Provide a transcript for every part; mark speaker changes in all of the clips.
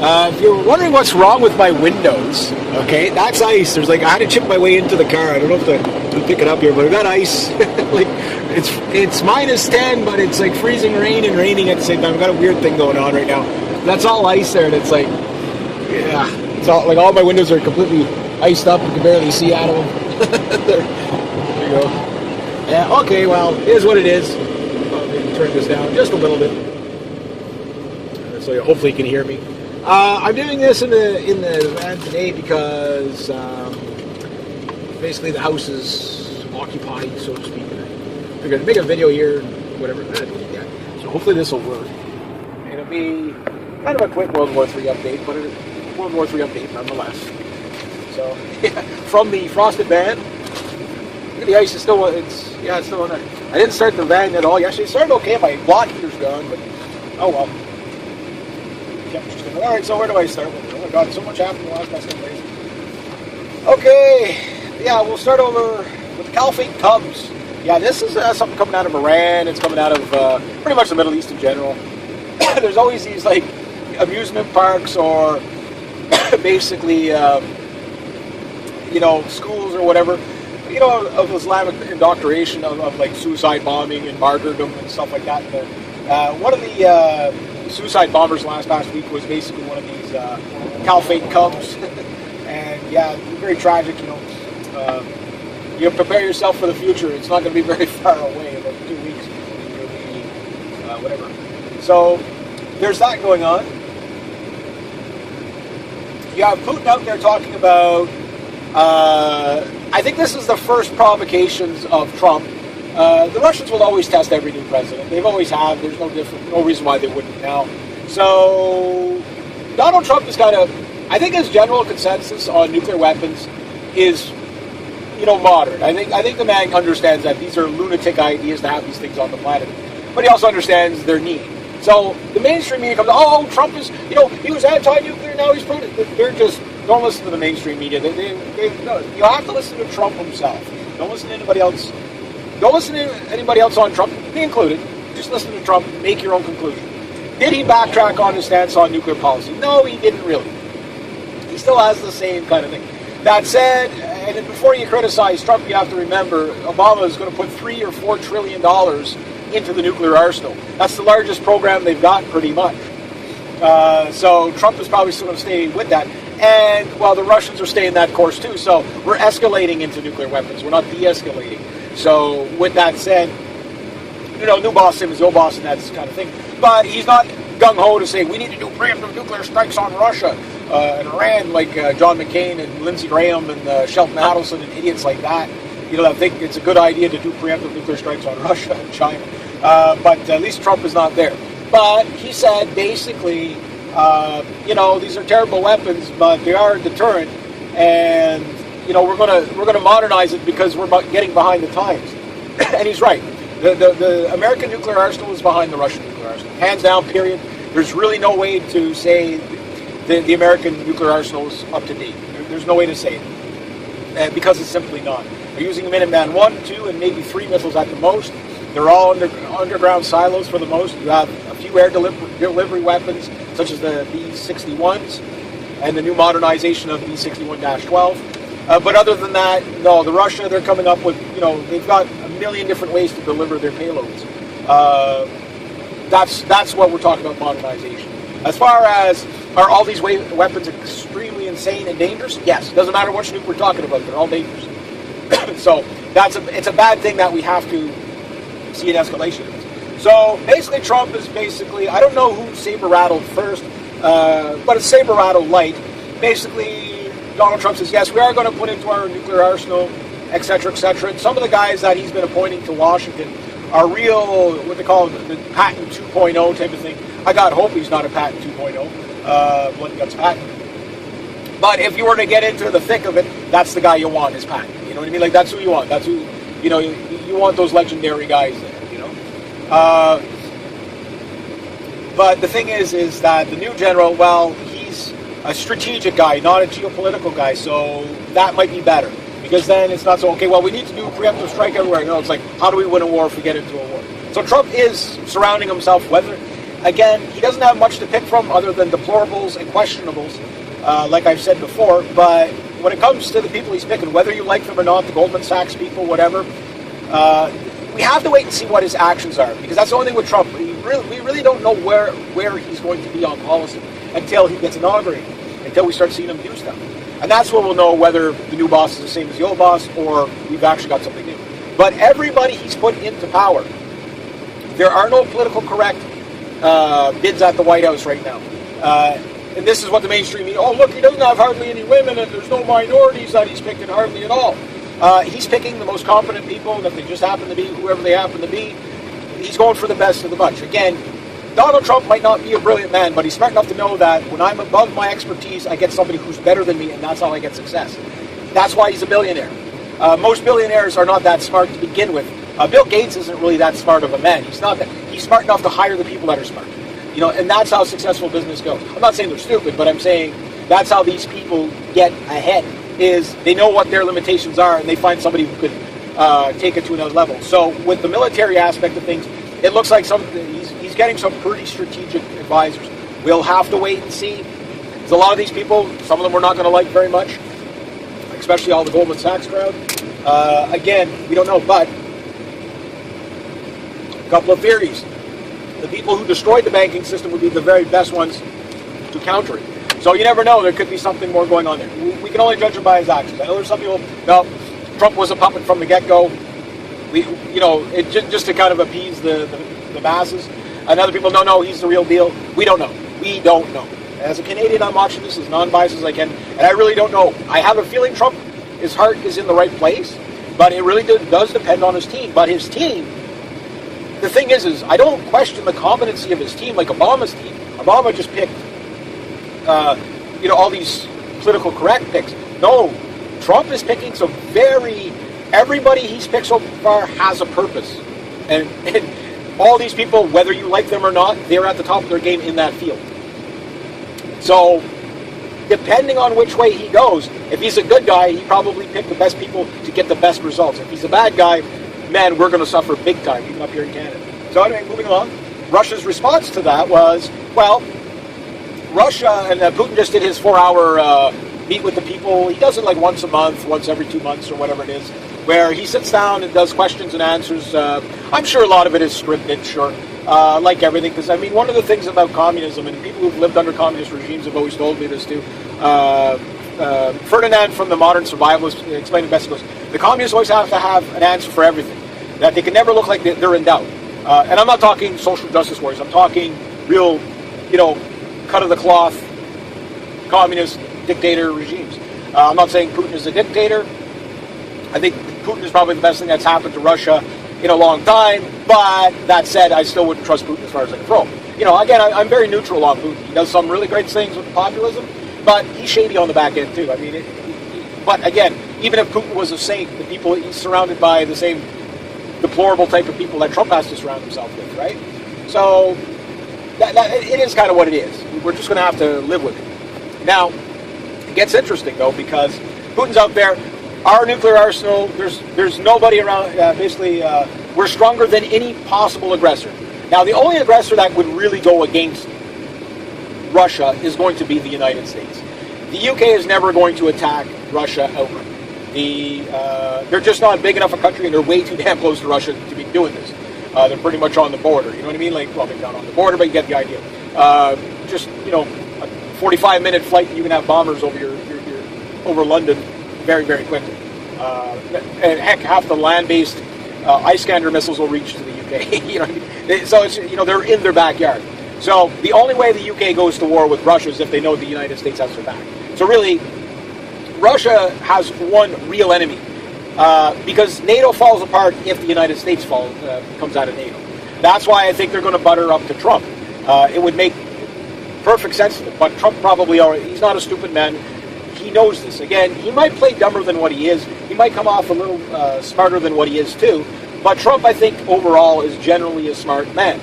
Speaker 1: If you're wondering what's wrong with my windows, okay, that's ice. There's like, I had to chip my way into the car. I don't know if to pick it up here, but I got ice. Like, it's minus 10, but it's like freezing rain and raining at the same time. I've got a weird thing going on right now. That's all ice there, and it's like, yeah, it's all like all my windows are completely iced up. You can barely see out of them. there you go. Yeah, okay, well, it is what it is. I'll maybe turn this down just a little bit, so hopefully you can hear me. I'm doing this in the van today because basically the house is occupied, so to speak. I figured I'd make a video here, whatever. Yeah. So hopefully this will work. It'll be kind of a quick World War III update, but a World War III update nonetheless. So yeah, from the frosted van, look at the ice is still it's still on there. I didn't start the van at all yesterday. It started okay. My block heater's gone, but oh well. Yeah, interesting. All right, so where do I start with it? Oh my God, so much happened in the last couple of days. Okay, yeah, we'll start over with the Caliphate Cubs. Yeah, this is something coming out of Iran. It's coming out of pretty much the Middle East in general. There's always these like amusement parks or basically schools or whatever, of Islamic indoctrination of like suicide bombing and martyrdom and stuff like that. One of the suicide bombers past week was basically one of these Caliphate Cubs, and yeah, very tragic. You prepare yourself for the future. It's not going to be very far away. About 2 weeks, it'll be whatever. So there's that going on. You have Putin out there talking about. I think this is the first provocations of Trump. The Russians will always test every new president. They've always have. There's no reason why they wouldn't now. So Donald Trump is kind of, I think his general consensus on nuclear weapons is, moderate. I think the man understands that these are lunatic ideas to have these things on the planet. But he also understands their need. So the mainstream media comes, oh, Trump is, he was anti-nuclear, now he's pro. They're just, don't listen to the mainstream media. No, you have to listen to Trump himself. Don't listen to anybody else. Don't listen to anybody else on Trump, me included. Just listen to Trump, make your own conclusion. Did he backtrack on his stance on nuclear policy? No, he didn't really. He still has the same kind of thing. That said, and before you criticize Trump, you have to remember Obama is going to put $3 or $4 trillion into the nuclear arsenal. That's the largest program they've got, pretty much. So Trump is probably still going to stay with that. And, well, the Russians are staying that course, too. So we're escalating into nuclear weapons. We're not de-escalating. So with that said, new boss, same as the old boss and that kind of thing. But he's not gung-ho to say, we need to do preemptive nuclear strikes on Russia and Iran, like John McCain and Lindsey Graham and Shelton Adelson and idiots like that. That think it's a good idea to do preemptive nuclear strikes on Russia and China. But at least Trump is not there. But he said, basically, these are terrible weapons, but they are a deterrent. And, we're gonna modernize it because we're getting behind the times. And he's right. The American nuclear arsenal is behind the Russian nuclear arsenal. Hands down, period. There's really no way to say the American nuclear arsenal is up to date. There's no way to say it. Because it's simply not. They're using Minuteman 1, 2, and maybe 3 missiles at the most. They're all underground silos for the most. You have a few air delivery weapons, such as the B-61s, and the new modernization of B-61-12. But other than that, no, the Russia, they're coming up with, they've got a million different ways to deliver their payloads. That's what we're talking about, modernization. As far as, are all these weapons extremely insane and dangerous? Yes. It doesn't matter which nuke we're talking about, they're all dangerous. So it's a bad thing that we have to see an escalation. So basically Trump is I don't know who saber rattled first, but it's saber rattle light. Basically, Donald Trump says, yes, we are going to put into our nuclear arsenal, etc., etc. And some of the guys that he's been appointing to Washington are real, what they call the patent 2.0 type of thing. I God hope he's not a patent 2.0, blood guts patent. But if you were to get into the thick of it, that's the guy you want, is Patton. You know what I mean? Like, that's who you want. That's who, you want those legendary guys there, But the thing is that the new general, well, he's a strategic guy, not a geopolitical guy, so that might be better. Because then it's not so, okay, well, we need to do a preemptive strike everywhere. No, it's like, how do we win a war if we get into a war? So Trump is surrounding himself, whether again, he doesn't have much to pick from other than deplorables and questionables, like I've said before. But when it comes to the people he's picking, whether you like them or not, the Goldman Sachs people, whatever, we have to wait and see what his actions are, because that's the only thing with Trump. We really don't know where he's going to be on policy until he gets inaugurated, until we start seeing him do stuff. And that's where we'll know whether the new boss is the same as the old boss or we've actually got something new. But everybody he's put into power, there are no political correct bids at the White House right now. And this is what the mainstream mean. Oh, look, he doesn't have hardly any women and there's no minorities that he's picking hardly at all. He's picking the most competent people, and if they just happen to be whoever they happen to be, he's going for the best of the bunch. Again, Donald Trump might not be a brilliant man, but he's smart enough to know that when I'm above my expertise, I get somebody who's better than me, and that's how I get success. That's why he's a billionaire. Most billionaires are not that smart to begin with. Bill Gates isn't really that smart of a man. He's not that. He's smart enough to hire the people that are smart. You know, and that's how successful business goes. I'm not saying they're stupid, but I'm saying that's how these people get ahead. Is they know what their limitations are, and they find somebody who could take it to another level. So with the military aspect of things, it looks like he's getting some pretty strategic advisors. We'll have to wait and see. There's a lot of these people, some of them we're not going to like very much, especially all the Goldman Sachs crowd. Again, we don't know, but a couple of theories. The people who destroyed the banking system would be the very best ones to counter it. So you never know, there could be something more going on there. We can only judge him by his actions. I know there's some people, no, Trump was a puppet from the get-go. Just to kind of appease the masses. And other people, no, he's the real deal. We don't know. We don't know. As a Canadian, I'm watching this as non-biased as I can, and I really don't know. I have a feeling his heart is in the right place, but it really does depend on his team. But his team, the thing is I don't question the competency of his team like Obama's team. Obama just picked, all these political correct picks. No, Trump is picking some everybody he's picked so far has a purpose. And all these people, whether you like them or not, they're at the top of their game in that field. So, depending on which way he goes, if he's a good guy, he probably picked the best people to get the best results. If he's a bad guy, man, we're going to suffer big time, even up here in Canada. So anyway, moving along, Russia's response to that was, well, Russia, and Putin just did his 4-hour meet with the people. He does it like once a month, once every 2 months or whatever it is, where he sits down and does questions and answers. I'm sure a lot of it is scripted, sure, like everything, because I mean, one of the things about communism, and people who've lived under communist regimes have always told me this too, Ferdinand from the Modern Survivalist explained it best. He goes, the communists always have to have an answer for everything, that they can never look like they're in doubt. And I'm not talking social justice warriors, I'm talking real, cut of the cloth, communist dictator regimes. I'm not saying Putin is a dictator. I think Putin is probably the best thing that's happened to Russia in a long time, but that said, I still wouldn't trust Putin as far as I can throw him. Again, I'm very neutral on Putin. He does some really great things with populism, but he's shady on the back end too. I mean, but again, even if Putin was a saint, the people he's surrounded by the same deplorable type of people that Trump has to surround himself with, right? So it is kind of what it is. We're just going to have to live with it. Now, it gets interesting though, because Putin's out there. Our nuclear arsenal, there's nobody around, we're stronger than any possible aggressor. Now, the only aggressor that would really go against Russia is going to be the United States. The UK is never going to attack Russia outright. They're just not big enough a country, and they're way too damn close to Russia to be doing this. They're pretty much on the border, you know what I mean? Like, well, maybe not on the border, but you get the idea. A 45-minute flight, and you can have bombers over over London very, very quickly. And heck, half the land-based Iskander missiles will reach to the UK. You know what I mean? So it's, they're in their backyard. So the only way the UK goes to war with Russia is if they know the United States has their back. So really, Russia has one real enemy, because NATO falls apart if the United States comes out of NATO. That's why I think they're going to butter up to Trump. It would make perfect sense to them, but Trump probably he's not a stupid man. He knows this. Again, he might play dumber than what he is. He might come off a little smarter than what he is too. But Trump, I think, overall is generally a smart man.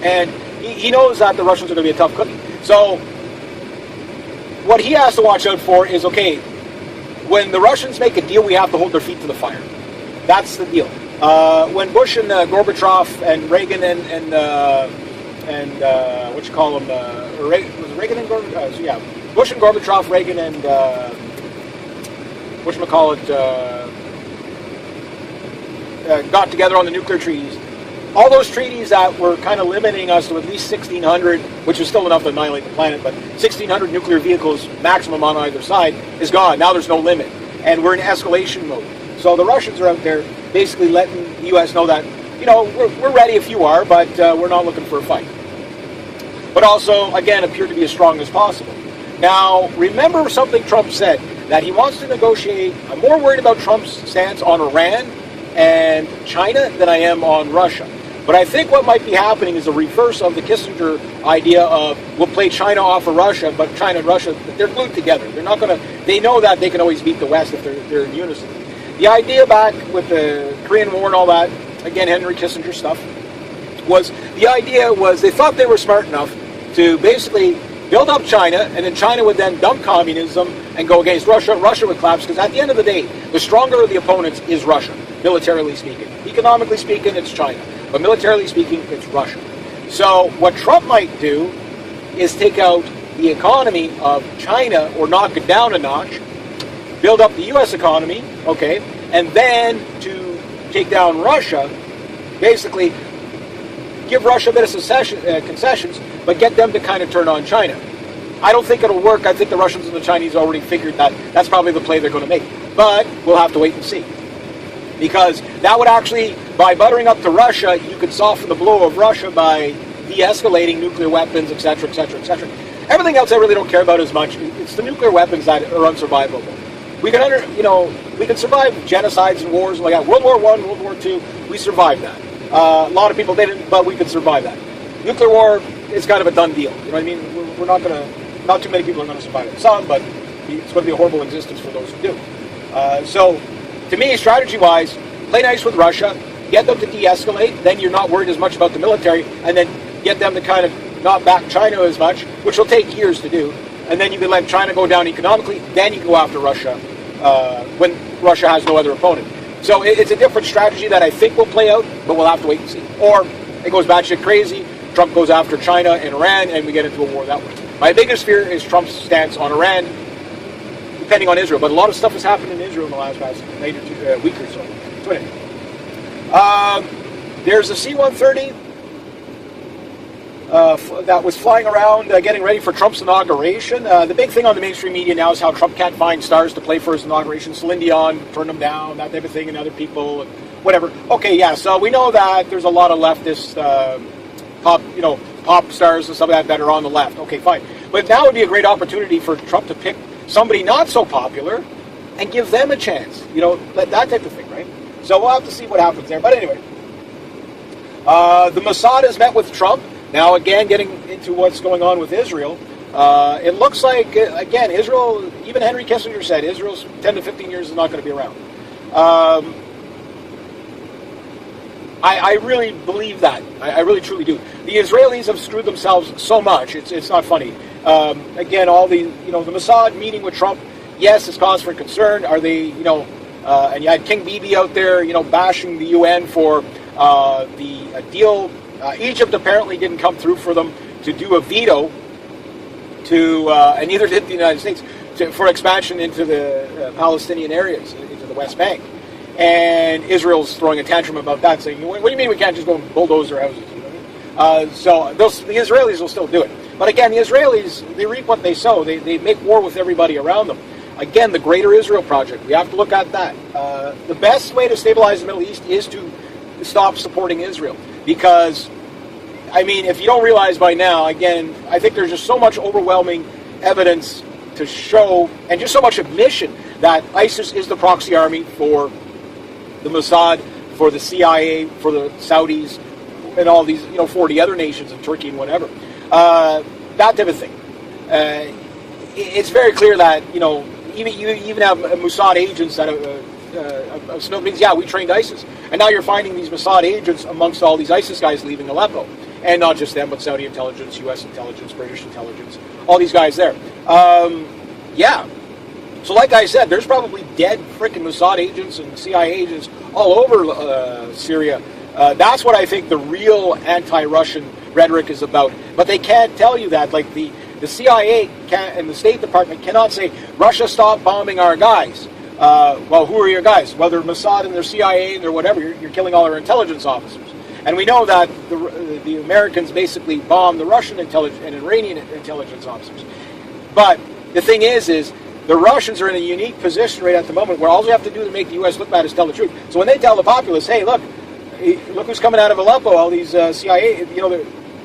Speaker 1: And he knows that the Russians are going to be a tough cookie. So what he has to watch out for is, okay, when the Russians make a deal, we have to hold their feet to the fire. That's the deal. When Bush and Gorbachev and Reagan and what you call them, was it Reagan and Gorbachev? Yeah, Bush and Gorbachev, Reagan and whatchamacallit, got together on the nuclear treaties. All those treaties that were kind of limiting us to at least 1,600, which is still enough to annihilate the planet, but 1,600 nuclear vehicles maximum on either side is gone. Now there's no limit, and we're in escalation mode. So the Russians are out there basically letting the U.S. know that, we're ready if you are, but we're not looking for a fight. But also, again, appear to be as strong as possible. Now, remember something Trump said, that he wants to negotiate. I'm more worried about Trump's stance on Iran and China than I am on Russia. But I think what might be happening is a reverse of the Kissinger idea of we'll play China off of Russia, but China and Russia, they're glued together. They're not going to. They know that they can always beat the West if they're in unison. The idea back with the Korean War and all that, again, Henry Kissinger stuff, was they thought they were smart enough to basically build up China, and then China would then dump communism and go against Russia. Russia would collapse, because at the end of the day, the stronger of the opponents is Russia, militarily speaking. Economically speaking, it's China. But militarily speaking, it's Russia. So what Trump might do is take out the economy of China, or knock it down a notch, build up the U.S. economy, okay, and then to take down Russia, basically give Russia a bit of concessions, but get them to kind of turn on China. I don't think it'll work. I think the Russians and the Chinese already figured that that's probably the play they're going to make. But we'll have to wait and see. Because that would actually, by buttering up to Russia, you could soften the blow of Russia by de-escalating nuclear weapons, etc., etc., etc. Everything else I really don't care about as much. It's the nuclear weapons that are unsurvivable. We can we can survive genocides and wars like that. World War I, World War II, we survived that. A lot of people didn't, but we could survive that. Nuclear war is kind of a done deal. You know what I mean? We're not going to, not too many people are going to survive it. Some, but it's going to be a horrible existence for those who do. So, to me, strategy-wise, play nice with Russia, get them to de-escalate, then you're not worried as much about the military, and then get them to kind of not back China as much, which will take years to do, and then you can let China go down economically, then you go after Russia when Russia has no other opponent. So it's a different strategy that I think will play out, but we'll have to wait and see. Or it goes batshit crazy, Trump goes after China and Iran, and we get into a war that way. My biggest fear is Trump's stance on Iran, depending on Israel. But a lot of stuff has happened in Israel in the last week or so. So anyway, there's a C-130 that was flying around getting ready for Trump's inauguration. The big thing on the mainstream media now is how Trump can't find stars to play for his inauguration. Celine Dion turned him down, that type of thing, and other people, and whatever. Okay, yeah, so we know that there's a lot of leftist pop stars and stuff like that are on the left. Okay, fine. But now would be a great opportunity for Trump to pick somebody not so popular and give them a chance. That type of thing, right? So we'll have to see what happens there. But anyway, the Mossad has met with Trump. Now, again, getting into what's going on with Israel, it looks like, again, Israel, even Henry Kissinger said, Israel's 10 to 15 years is not going to be around. I really believe that. I really, truly do. The Israelis have screwed themselves so much, it's not funny. Again, all the Mossad meeting with Trump, yes, it's cause for concern. Are they, and you had King Bibi out there, bashing the UN for the deal. Egypt apparently didn't come through for them to do a veto to, and neither did the United States, for expansion into the Palestinian areas, into the West Bank. And Israel's throwing a tantrum about that, saying, what do you mean we can't just go and bulldoze their houses? So the Israelis will still do it. But again, the Israelis, they reap what they sow. They make war with everybody around them. Again, the Greater Israel Project, we have to look at that. The best way to stabilize the Middle East is to stop supporting Israel. Because, I mean, if you don't realize by now, again, I think there's just so much overwhelming evidence to show, and just so much admission, that ISIS is the proxy army for the Mossad, for the CIA, for the Saudis, and all these, 40 other nations in Turkey and whatever. That type of thing. It's very clear that, you even have Mossad agents that means, yeah, we trained ISIS. And now you're finding these Mossad agents amongst all these ISIS guys leaving Aleppo. And not just them, but Saudi intelligence, US intelligence, British intelligence, all these guys there. Yeah. So like I said, there's probably dead freaking Mossad agents and CIA agents all over Syria. That's what I think the real anti-Russian rhetoric is about. But they can't tell you that. Like the CIA and the State Department cannot say, Russia, stop bombing our guys. Well, who are your guys? Well, they're Mossad and they're CIA and they're whatever. You're killing all our intelligence officers. And we know that the Americans basically bombed the Russian intelligence and Iranian intelligence officers. But the thing is the Russians are in a unique position right at the moment where all you have to do to make the U.S. look bad is tell the truth. So when they tell the populace, hey, look who's coming out of Aleppo, all these CIA,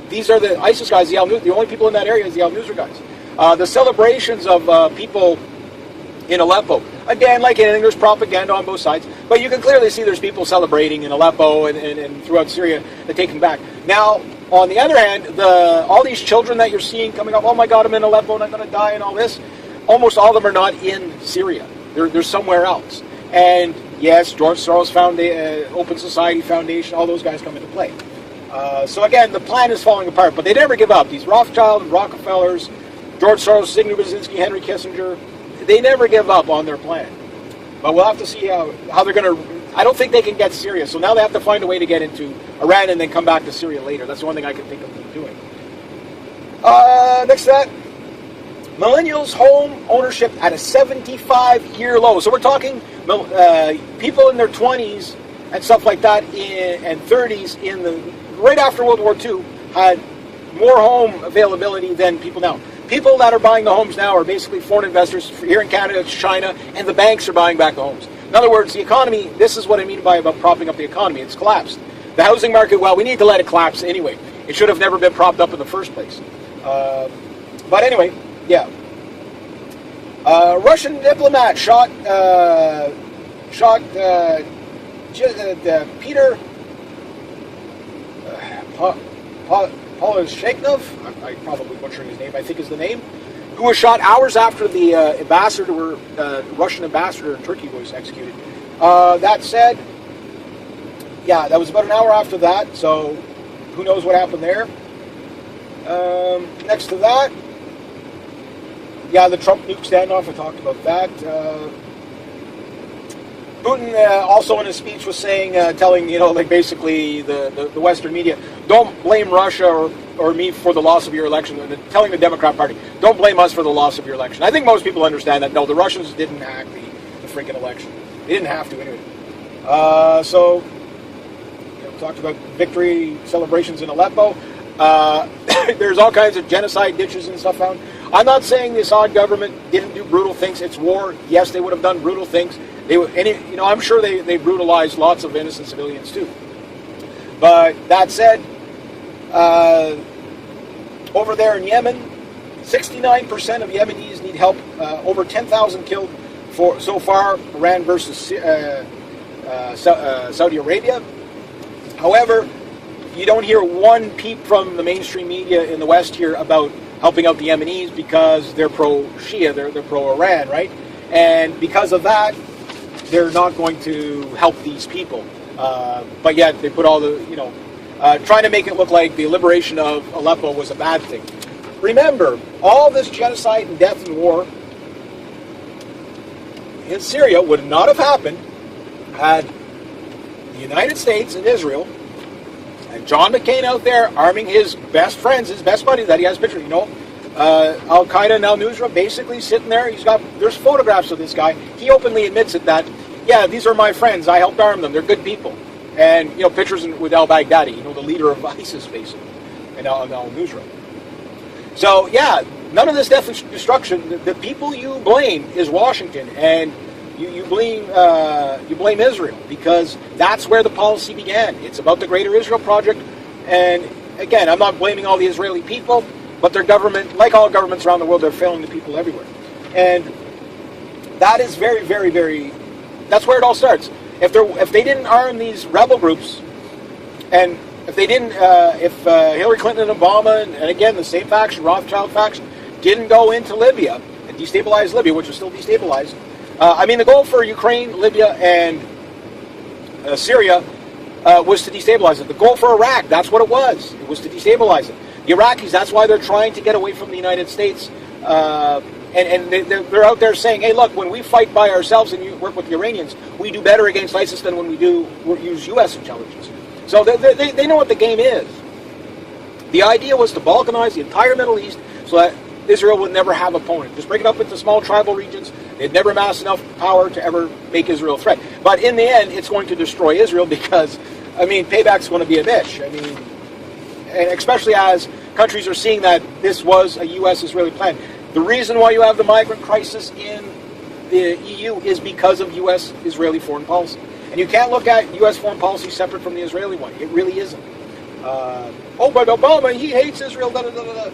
Speaker 1: these are the ISIS guys, the only people in that area is the Al-Nusra guys. The celebrations of people in Aleppo, again, like anything, there's propaganda on both sides, but you can clearly see there's people celebrating in Aleppo and throughout Syria to take them back. Now, on the other hand, all these children that you're seeing coming up, oh my God, I'm in Aleppo and I'm going to die and all this, almost all of them are not in Syria. They're somewhere else. And yes, George Soros Open Society Foundation, all those guys come into play. So again, the plan is falling apart, but they never give up. These Rothschild, Rockefellers, George Soros, Zbigniew Brzezinski, Henry Kissinger, they never give up on their plan. But we'll have to see how they're going to... I don't think they can get Syria, so now they have to find a way to get into Iran and then come back to Syria later. That's the one thing I can think of them doing. Next to that, millennials' home ownership at a 75-year low. So we're talking people in their 20s and stuff like that and 30s right after World War II had more home availability than people now. People that are buying the homes now are basically foreign investors. Here in Canada, it's China, and the banks are buying back the homes. In other words, the economy, this is what I mean by about propping up the economy. It's collapsed. The housing market, well, we need to let it collapse anyway. It should have never been propped up in the first place. But anyway, yeah. Russian diplomat shot Peter Poloshenov, I'm probably butchering his name, I think is the name, who was shot hours after the Russian ambassador in Turkey was executed. That said, yeah, that was about an hour after that, so who knows what happened there. Next to that, yeah, the Trump nuke standoff, I talked about that. Putin also in his speech was saying, telling, like basically the Western media, don't blame Russia or me for the loss of your election, and telling the Democrat Party, don't blame us for the loss of your election. I think most people understand that, no, the Russians didn't hack the freaking election. They didn't have to anyway. So, we talked about victory celebrations in Aleppo. There's all kinds of genocide ditches and stuff found. I'm not saying the Assad government didn't do brutal things. It's war. Yes, they would have done brutal things. I'm sure they brutalized lots of innocent civilians too. But that said, over there in Yemen, 69% of Yemenis need help. Over 10,000 killed so far. Iran versus Saudi Arabia. However, you don't hear one peep from the mainstream media in the West here about helping out the Yemenis because they're pro-Shia, they're pro-Iran, right? And because of that, they're not going to help these people. But yet they put all the, trying to make it look like the liberation of Aleppo was a bad thing. Remember, all this genocide and death and war in Syria would not have happened had the United States and Israel and John McCain out there arming his best friends, his best buddies that he has pictures, Al-Qaeda and Al-Nusra basically sitting there. There's photographs of this guy. He openly admits it that, yeah, these are my friends. I helped arm them. They're good people. And, pictures with al-Baghdadi, the leader of ISIS, basically, and Al-Nusra. So, yeah, none of this death and destruction. The people you blame is Washington, and you blame Israel, because that's where the policy began. It's about the Greater Israel Project, and again, I'm not blaming all the Israeli people, but their government, like all governments around the world, they're failing the people everywhere. And that is very, very, very, that's where it all starts. If they didn't arm these rebel groups, and if they didn't, if Hillary Clinton and Obama, and again, the same faction, Rothschild faction, didn't go into Libya and destabilize Libya, which was still destabilized. The goal for Ukraine, Libya, and Syria was to destabilize it. The goal for Iraq, that's what it was. It was to destabilize it. The Iraqis, that's why they're trying to get away from the United States. And they're out there saying, hey, look, when we fight by ourselves and you work with the Iranians, we do better against ISIS than when we use U.S. intelligence. So they know what the game is. The idea was to balkanize the entire Middle East so that Israel would never have an opponent. Just break it up into small tribal regions. They'd never amass enough power to ever make Israel a threat. But in the end, it's going to destroy Israel because, I mean, payback's going to be a bitch. I mean, and especially as countries are seeing that this was a U.S.-Israeli plan. The reason why you have the migrant crisis in the EU is because of U.S.-Israeli foreign policy. And you can't look at U.S. foreign policy separate from the Israeli one. It really isn't. Oh, but Obama, he hates Israel, da, da, da, da.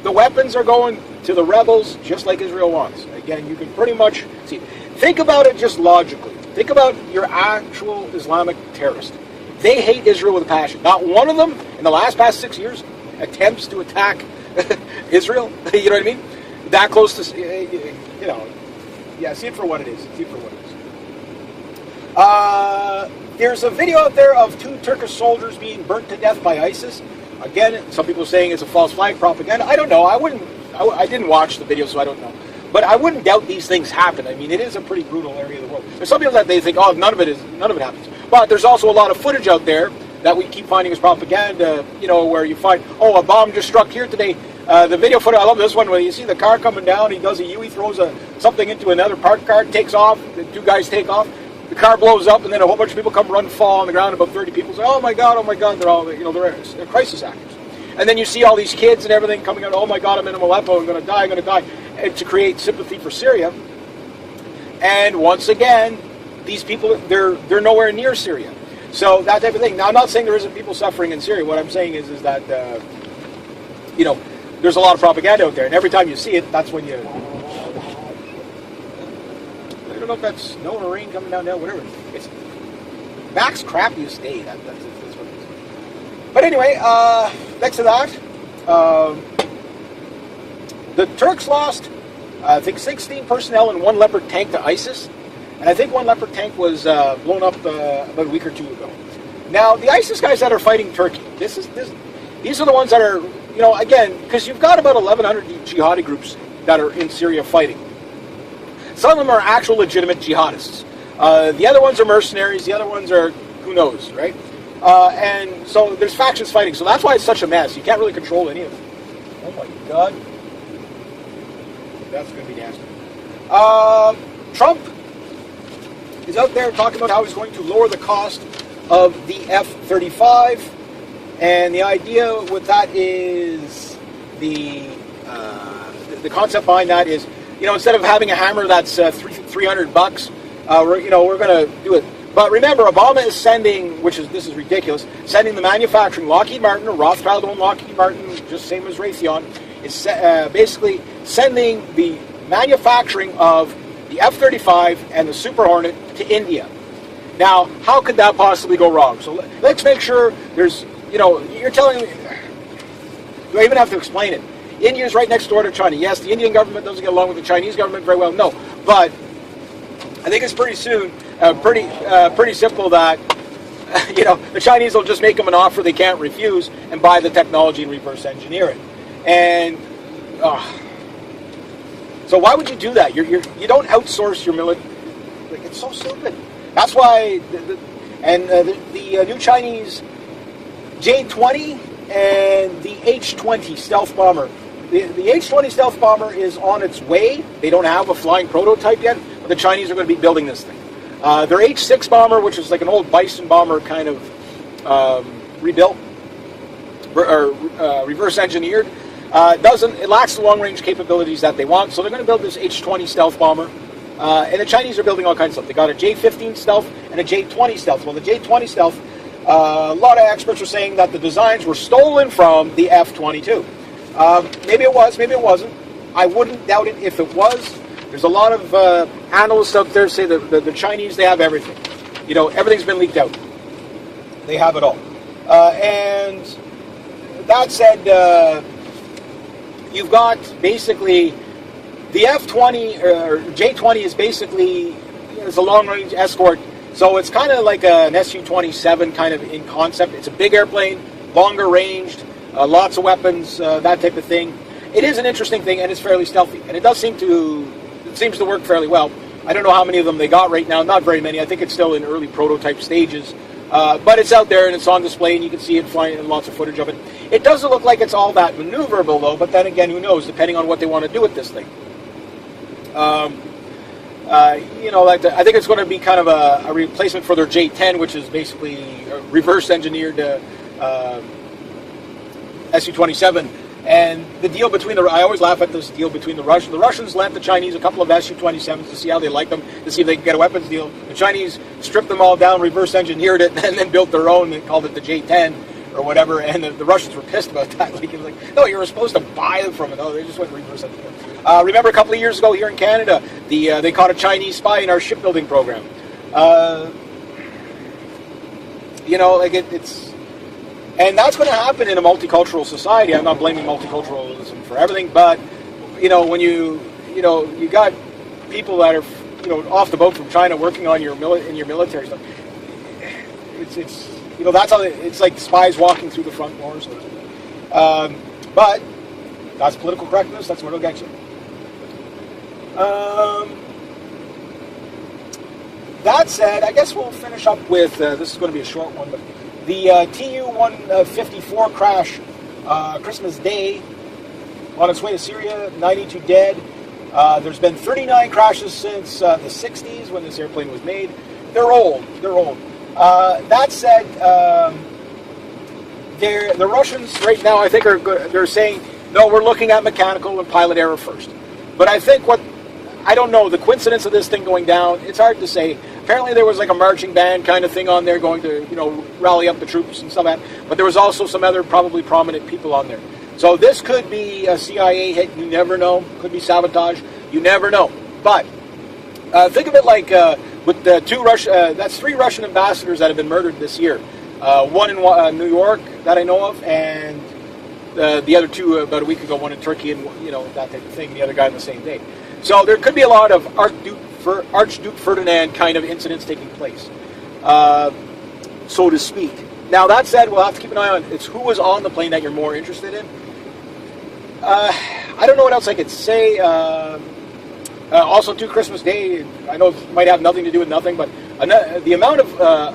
Speaker 1: The weapons are going to the rebels just like Israel wants. Again, you can pretty much see. Think about it just logically. Think about your actual Islamic terrorist. They hate Israel with a passion. Not one of them in the past 6 years attempts to attack Israel. You know what I mean? That close to, you know, yeah, see it for what it is. See it for what it is. There's a video out there of 2 Turkish soldiers being burnt to death by ISIS. Again, some people are saying it's a false flag propaganda. I don't know. I didn't watch the video, so I don't know. But I wouldn't doubt these things happen. I mean, it is a pretty brutal area of the world. There's some people that they think, oh, none of it happens. But there's also a lot of footage out there that we keep finding as propaganda, you know, where you find, oh, a bomb just struck here today. The video footage, I love this one, where you see the car coming down, he does a U, he throws something into another parked car, takes off, the 2 guys take off, the car blows up, and then a whole bunch of people come run, fall on the ground, about 30 people say, oh my God, they're all, you know, they're crisis actors. And then you see all these kids and everything coming out, oh my God, I'm in Aleppo, I'm going to die, and to create sympathy for Syria. And once again, these people, they're nowhere near Syria. So that type of thing. Now, I'm not saying there isn't people suffering in Syria. What I'm saying is that, you know, there's a lot of propaganda out there, and every time you see it, that's when you... I don't know if that's snow or rain coming down now, whatever. It's Mac's crappiest day. That's what it is. But anyway, next to that, the Turks lost, I think, 16 personnel and 1 Leopard tank to ISIS. And I think 1 Leopard tank was blown up about a week or 2 ago. Now, the ISIS guys that are fighting Turkey, these are the ones that are, you know, again, because you've got about 1,100 jihadi groups that are in Syria fighting. Some of them are actual legitimate jihadists. The other ones are mercenaries. The other ones are, who knows, right? And so there's factions fighting. So that's why it's such a mess. You can't really control any of them. Oh my God. That's going to be nasty. Trump is out there talking about how he's going to lower the cost of the F-35. And the idea with that is the concept behind that is, you know, instead of having a hammer that's $300, we're going to do it. But remember, Obama is sending, this is ridiculous, sending the manufacturing, Lockheed Martin, or Rothschild-owned Lockheed Martin, just same as Raytheon, is basically sending the manufacturing of the F-35 and the Super Hornet to India. Now, how could that possibly go wrong? So let's make sure there's, you know, you're telling me, do I even have to explain it? India is right next door to China. Yes, the Indian government doesn't get along with the Chinese government very well. No, but I think it's pretty simple that, you know, the Chinese will just make them an offer they can't refuse and buy the technology and reverse engineer it. And so why would you do that? You don't outsource your military. Like, it's so stupid. That's why the new Chinese J-20 and the H-20 stealth bomber. The H-20 stealth bomber is on its way. They don't have a flying prototype yet, but the Chinese are going to be building this thing. Their H-6 bomber, which is like an old Bison bomber kind of rebuilt or reverse engineered, it lacks the long-range capabilities that they want, so they're going to build this H-20 stealth bomber. And the Chinese are building all kinds of stuff. They got a J-15 stealth and a J-20 stealth. Well, the J-20 stealth, a lot of experts are saying that the designs were stolen from the F-22. Maybe it was, maybe it wasn't. I wouldn't doubt it if it was. There's a lot of analysts out there say that the Chinese, they have everything. You know, everything's been leaked out. They have it all. And that said, you've got basically the F-20 or J-20 is basically a long-range escort. So it's kind of like an Su-27 kind of in concept. It's a big airplane, longer ranged, lots of weapons, that type of thing. It is an interesting thing, and it's fairly stealthy. And it seems to work fairly well. I don't know how many of them they got right now. Not very many. I think it's still in early prototype stages. But it's out there and it's on display, and you can see it flying and lots of footage of it. It doesn't look like it's all that maneuverable, though, but then again, who knows, depending on what they want to do with this thing. Like I think it's going to be kind of a replacement for their J-10, which is basically a reverse engineered Su-27. And the deal between I always laugh at this deal between the Russians. The Russians lent the Chinese a couple of Su-27s to see how they like them, to see if they could get a weapons deal. The Chinese stripped them all down, reverse engineered it, and then built their own and called it the J-10 or whatever. And the Russians were pissed about that. Like, it was like, no, you were supposed to buy them from it. No, they just went reverse engineered. Remember a couple of years ago here in Canada, they caught a Chinese spy in our shipbuilding program. It's... And that's going to happen in a multicultural society. I'm not blaming multiculturalism for everything, but when you got people that are off the boat from China working on your military stuff. It's that's how it's like spies walking through the front doors. But that's political correctness. That's what it'll get you. That said, I guess we'll finish up with this is going to be a short one, but. The Tu-154 crash Christmas Day on its way to Syria, 92 dead. There's been 39 crashes since the 60s when this airplane was made. They're old. That said, the Russians right now, I think, they're saying, no, we're looking at mechanical and pilot error first. But I think I don't know, the coincidence of this thing going down, it's hard to say. Apparently there was like a marching band kind of thing on there going to, rally up the troops and stuff like that. But there was also some other probably prominent people on there. So this could be a CIA hit, you never know. Could be sabotage, you never know. But think of it like with the that's 3 Russian ambassadors that have been murdered this year. One in New York that I know of, and the other 2 about a week ago, one in Turkey, and that type of thing, the other guy on the same day. So there could be a lot of Archduke Ferdinand kind of incidents taking place, so to speak. Now that said, we'll have to keep an eye on it's who was on the plane that you're more interested in. I don't know what else I could say. Also, to Christmas Day, I know it might have nothing to do with nothing, but the amount of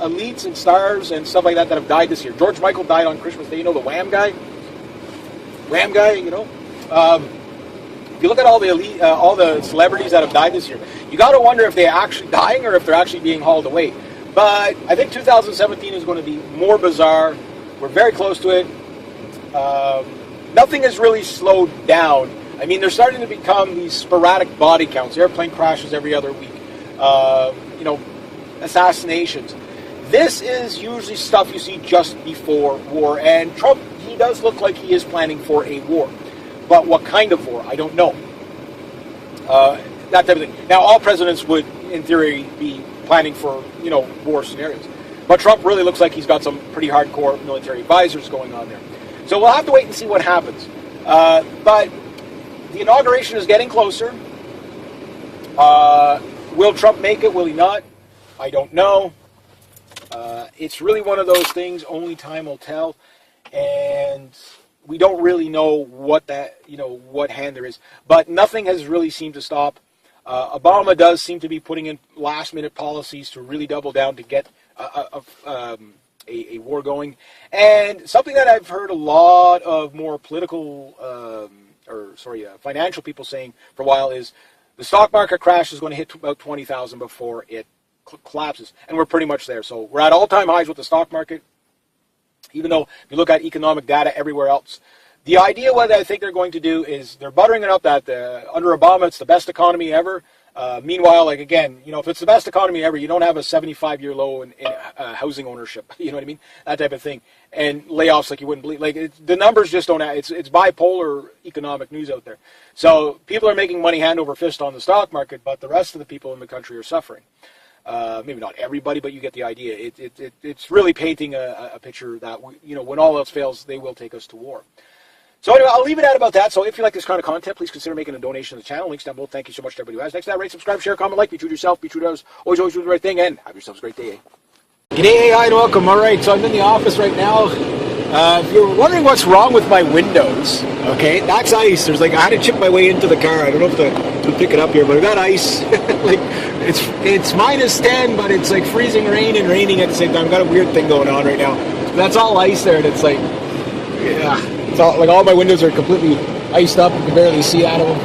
Speaker 1: elites and stars and stuff like that have died this year. George Michael died on Christmas Day. The Wham guy. If you look at all the elite, all the celebrities that have died this year, you got to wonder if they're actually dying or if they're actually being hauled away. But I think 2017 is going to be more bizarre. We're very close to it. Nothing has really slowed down. I mean, they're starting to become these sporadic body counts, airplane crashes every other week, assassinations. This is usually stuff you see just before war, and Trump, he does look like he is planning for a war. But what kind of war? I don't know. That type of thing. Now, all presidents would, in theory, be planning for, war scenarios. But Trump really looks like he's got some pretty hardcore military advisors going on there. So we'll have to wait and see what happens. But the inauguration is getting closer. Will Trump make it? Will he not? I don't know. It's really one of those things, only time will tell. And we don't really know what what hand there is. But nothing has really seemed to stop. Obama does seem to be putting in last-minute policies to really double down to get a war going. And something that I've heard a lot of more political, financial people saying for a while is the stock market crash is going to hit about 20,000 before it collapses. And we're pretty much there. So we're at all-time highs with the stock market, even though if you look at economic data everywhere else. The idea what I think they're going to do is they're buttering it up that under Obama it's the best economy ever. Meanwhile, if it's the best economy ever, you don't have a 75-year low in housing ownership. You know what I mean? That type of thing. And layoffs like you wouldn't believe. The numbers just don't add. It's bipolar economic news out there. So people are making money hand over fist on the stock market, but the rest of the people in the country are suffering. Maybe not everybody, but you get the idea. It's really painting a picture that, when all else fails, they will take us to war. So anyway, I'll leave it at about that. So if you like this kind of content, please consider making a donation to the channel. Links down below. Thank you so much to everybody who has. Next to that, rate, subscribe, share, comment, like. Be true to yourself. Be true to others. Always do the right thing. And have yourselves a great day. G'day, AI, and welcome. All right, so I'm in the office right now. If you're wondering what's wrong with my windows, okay, that's ice. There's like, I had to chip my way into the car. I don't know if to pick it up here, but I got ice. Like, it's -10, but it's like freezing rain and raining at the same time. I've got a weird thing going on right now. That's all ice there, and it's like, yeah, it's all like all my windows are completely iced up. You can barely see out of them.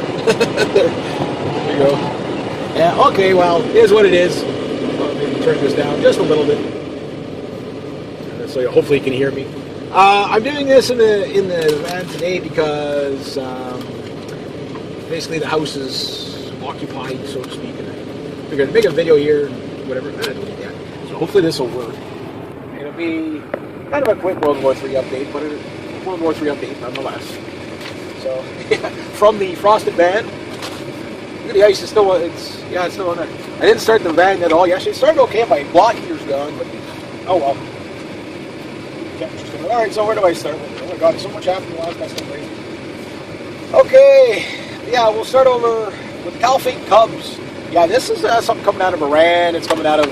Speaker 1: There you go. Yeah. Okay. Well, it is what it is. I'll maybe turn this down just a little bit, so hopefully you can hear me. I'm doing this in the van today because basically the house is occupied, so to speak, and I figured I'd make a video here, whatever. Yeah. So hopefully this will work. It'll be kind of a quick World War III update, but a World War III update nonetheless. So yeah, from the frosted van, the ice is still it's still on there. I didn't start the van at all yesterday. It started okay. My block heater's gone, but oh well. All right, so where do I start with? Oh my God, so much happened last night. Okay, yeah, we'll start over with Caliphate Cubs. Yeah, this is something coming out of Iran. It's coming out of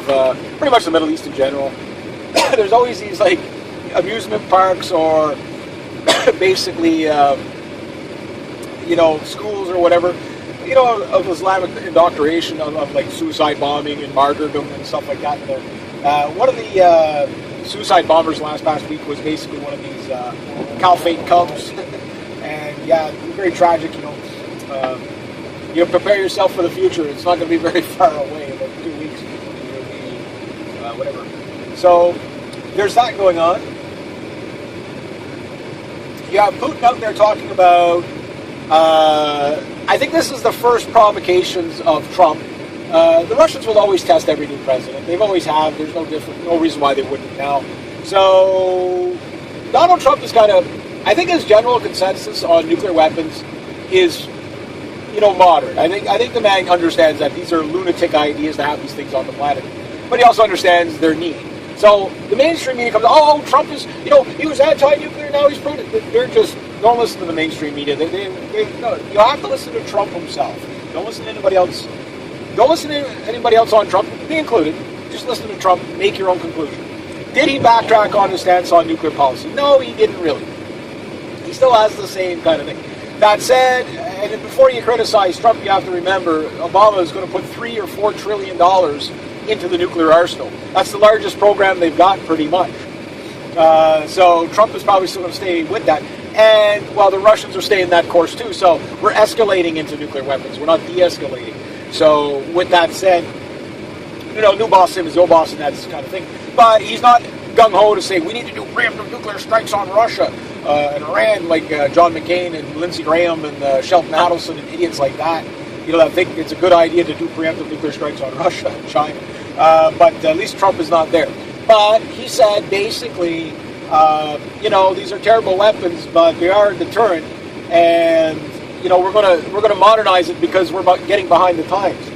Speaker 1: pretty much the Middle East in general. There's always these like amusement parks or basically schools or whatever, of Islamic indoctrination of like suicide bombing and martyrdom and stuff like that. One of the suicide bombers past week was basically one of these Caliphate Cubs, and yeah, very tragic. Prepare yourself for the future. It's not going to be very far away. About 2 weeks, it'll be whatever. So there's that going on. You have Putin out there talking about. I think this is the first provocations of Trump. The Russians will always test every new president. They've always have. There's no reason why they wouldn't now. So Donald Trump is kind of, I think his general consensus on nuclear weapons is, moderate. I think the man understands that these are lunatic ideas to have these things on the planet. But he also understands their need. So the mainstream media comes, oh, Trump is, he was anti-nuclear, now he's pro. They're just, don't listen to the mainstream media. No, you have to listen to Trump himself. Don't listen to anybody else. Don't listen to anybody else on Trump, me included. Just listen to Trump, make your own conclusion. Did he backtrack on his stance on nuclear policy? No, he didn't really. He still has the same kind of thing. That said, and before you criticize Trump, you have to remember Obama is going to put $3 or $4 trillion into the nuclear arsenal. That's the largest program they've got, pretty much. So Trump is probably still going to stay with that. And while the Russians are staying that course too, so we're escalating into nuclear weapons. We're not de-escalating. So with that said, new boss him is old boss and that kind of thing. But he's not gung-ho to say we need to do preemptive nuclear strikes on Russia and Iran, like John McCain and Lindsey Graham and Shelton Adelson and idiots like that. That think it's a good idea to do preemptive nuclear strikes on Russia and China. But at least Trump is not there. But he said basically, these are terrible weapons, but they are a deterrent, and we're gonna modernize it because we're getting behind the times.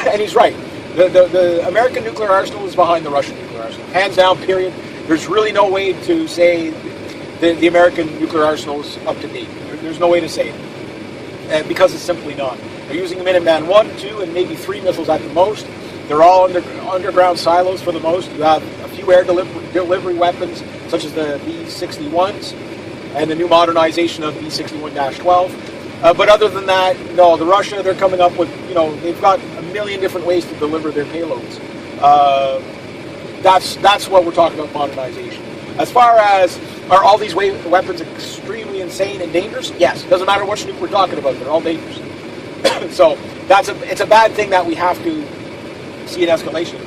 Speaker 1: And he's right. The American nuclear arsenal is behind the Russian nuclear arsenal, hands down. Period. There's really no way to say the American nuclear arsenal is up to date. There's no way to say it, because it's simply not. They're using Minuteman 1, 2, and maybe 3 missiles at the most. They're all underground silos for the most. You have a few air delivery weapons, such as the B-61s and the new modernization of B-61-12. But other than that, no, they're coming up with, they've got a million different ways to deliver their payloads. That's what we're talking about, modernization. As far as, are all these weapons extremely insane and dangerous? Yes. It doesn't matter which nuke we're talking about, they're all dangerous. So it's a bad thing that we have to see an escalation.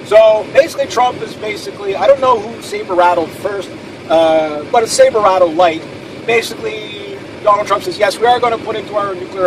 Speaker 1: So basically Trump is I don't know who saber rattled first, but it's saber rattled light. Basically Donald Trump says, yes, we are going to put into our nuclear